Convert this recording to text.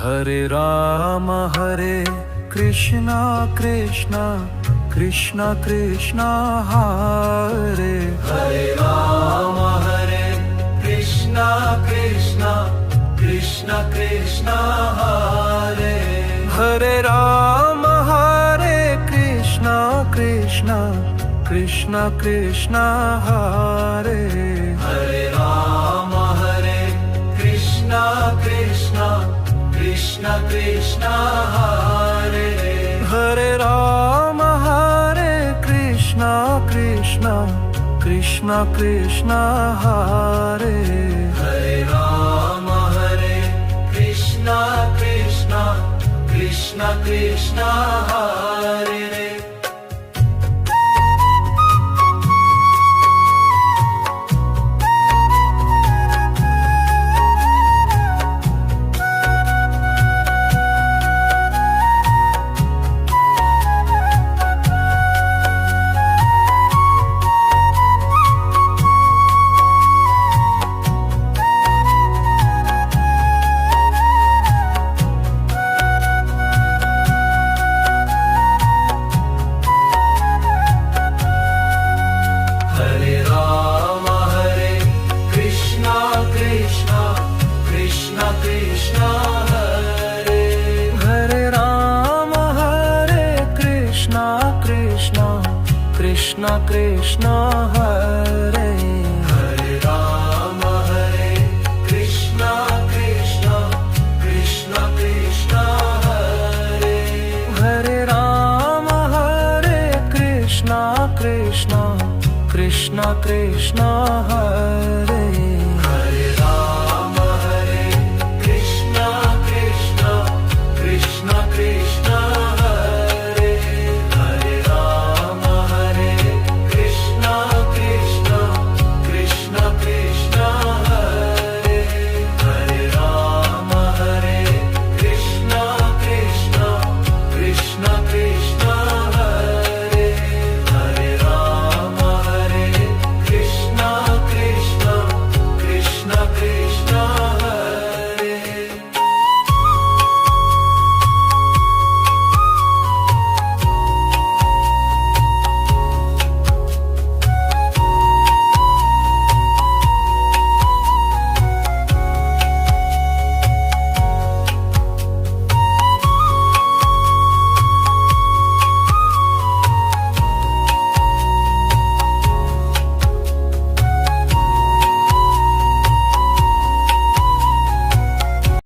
Hare Krishna Krishna Krishna Krishna Hare Hare Ram Krishna Krishna Krishna Krishna Hare Hare Ram Krishna Krishna Krishna Krishna Hare Hare Ram Krishna Krishna Krishna Krishna Hare Hare Ram Krishna Krishna Krishna Krishna Hare Hare Ram Krishna Krishna Krishna Krishna Hare Hare Ram Krishna Krishna Krishna Krishna Hare Hare Ram Krishna Krishna Krishna Krishna Hare Hare Ram Krishna Krishna Krishna Krishna Hare Hare Ram Krishna Krishna Krishna Krishna Hare